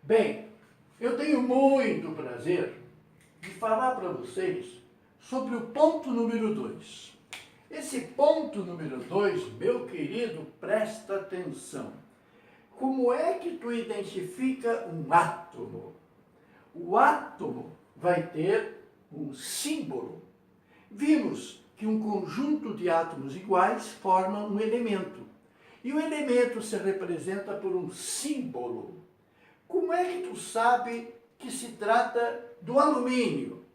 Bem, eu tenho muito prazer de falar para vocês sobre o ponto número 2. Esse ponto número 2, meu querido, presta atenção. Como é que tu identifica um átomo? O átomo vai ter um símbolo. Vimos que um conjunto de átomos iguais forma um elemento. E o elemento se representa por um símbolo. Como é que tu sabe que se trata do alumínio?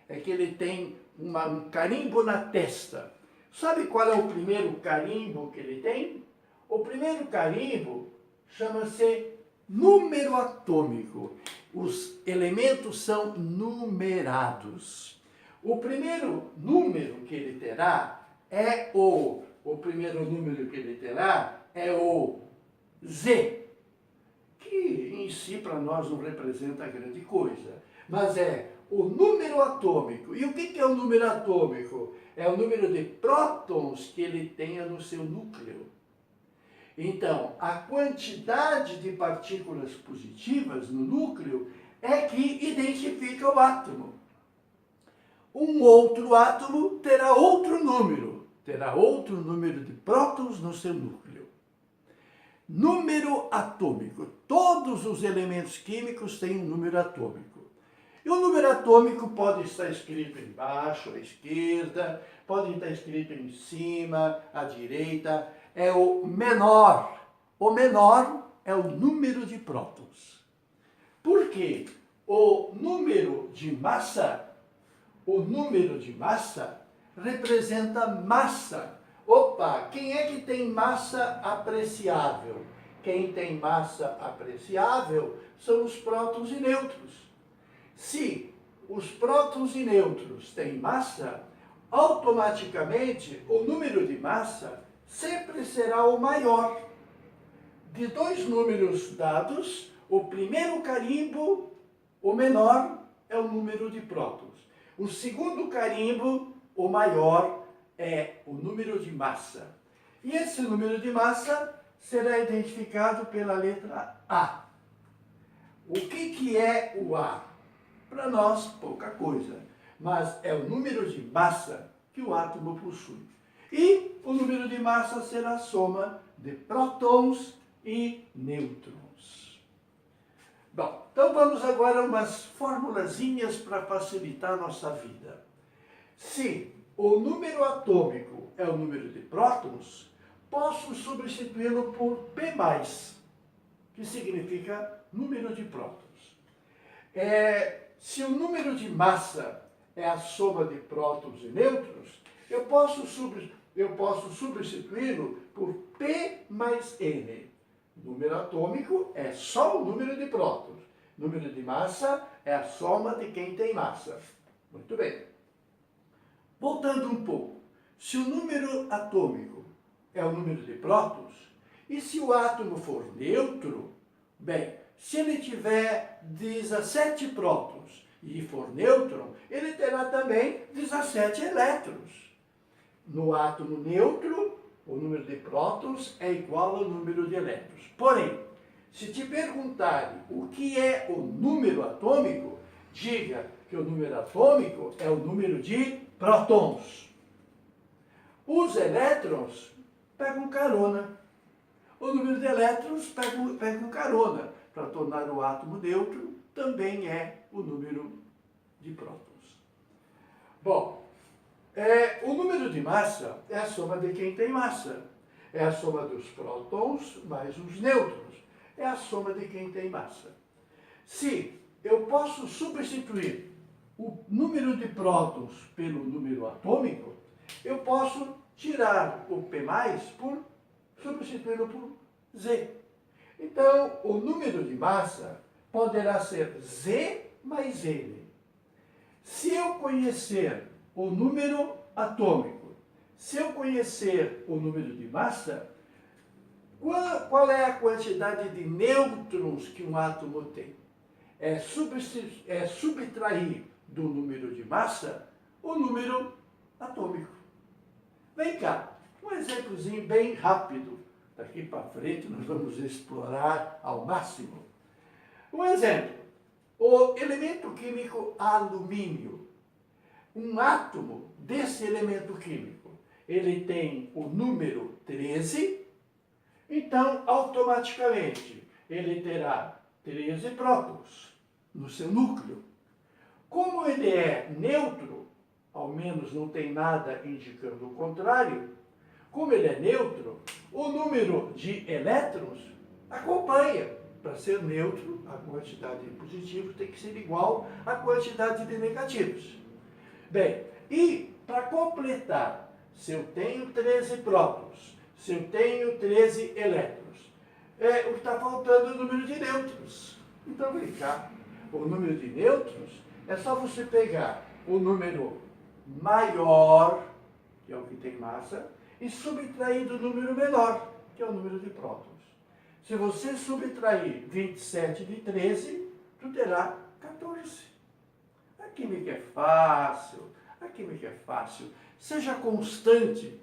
É que ele tem um carimbo na testa. Sabe qual é o primeiro carimbo que ele tem? O primeiro carimbo chama-se número atômico. Os elementos são numerados. O primeiro número que ele terá é o Z, que em si para nós não representa grande coisa, mas é o número atômico. E o que é o número atômico? É o número de prótons que ele tenha no seu núcleo. Então, a quantidade de partículas positivas no núcleo é que identifica o átomo. Um outro átomo terá outro número de prótons no seu núcleo. Número atômico. Todos os elementos químicos têm um número atômico. E o número atômico pode estar escrito embaixo, à esquerda, pode estar escrito em cima, à direita. É o menor. O menor é o número de prótons. Por quê? O número de massa representa massa. Opa, quem é que tem massa apreciável? Quem tem massa apreciável são os prótons e nêutrons. Se os prótons e nêutrons têm massa, automaticamente o número de massa sempre será o maior. De dois números dados, o primeiro carimbo, o menor, é o número de prótons. O segundo carimbo, o maior, é o número de massa. E esse número de massa será identificado pela letra A. O que é o A? Para nós, pouca coisa, mas é o número de massa que o átomo possui. E o número de massa será a soma de prótons e nêutrons. Bom, então vamos agora a umas formulazinhas para facilitar a nossa vida. Se o número atômico é o número de prótons, posso substituí-lo por P+, que significa número de prótons. Se o número de massa é a soma de prótons e nêutrons, eu posso substituí-lo por P mais N. Número atômico é só o número de prótons. Número de massa é a soma de quem tem massa. Muito bem. Voltando um pouco, se o número atômico é o número de prótons, e se o átomo for neutro, bem, se ele tiver 17 prótons e for nêutron, ele terá também 17 elétrons. No átomo neutro, o número de prótons é igual ao número de elétrons. Porém, se te perguntarem o que é o número atômico, diga que o número atômico é o número de prótons. Os elétrons pegam carona. O número de elétrons pegam carona. Para tornar o átomo neutro, também é o número de prótons. Bom, o número de massa é a soma de quem tem massa. É a soma dos prótons mais os nêutrons. É a soma de quem tem massa. Se eu posso substituir o número de prótons pelo número atômico, eu posso tirar o P+, substituí-lo por Z. Então, o número de massa poderá ser Z mais N. Se eu conhecer o número atômico, se eu conhecer o número de massa, qual é a quantidade de nêutrons que um átomo tem? É subtrair do número de massa o número atômico. Vem cá, um exemplozinho bem rápido. Daqui para frente nós vamos explorar ao máximo. Um exemplo, o elemento químico alumínio. Um átomo desse elemento químico, ele tem o número 13, então, automaticamente, ele terá 13 prótons no seu núcleo. Como ele é neutro, ao menos não tem nada indicando o contrário, como ele é neutro, o número de elétrons acompanha. Para ser neutro, a quantidade de positivos tem que ser igual à quantidade de negativos. Bem, e para completar, se eu tenho 13 prótons, se eu tenho 13 elétrons, está faltando o número de nêutrons. Então vem cá, o número de nêutrons é só você pegar o número maior, que é o que tem massa, e subtrair do número menor, que é o número de prótons. Se você subtrair 27 de 13, tu terá 14. A química é fácil, a química é fácil. Seja constante.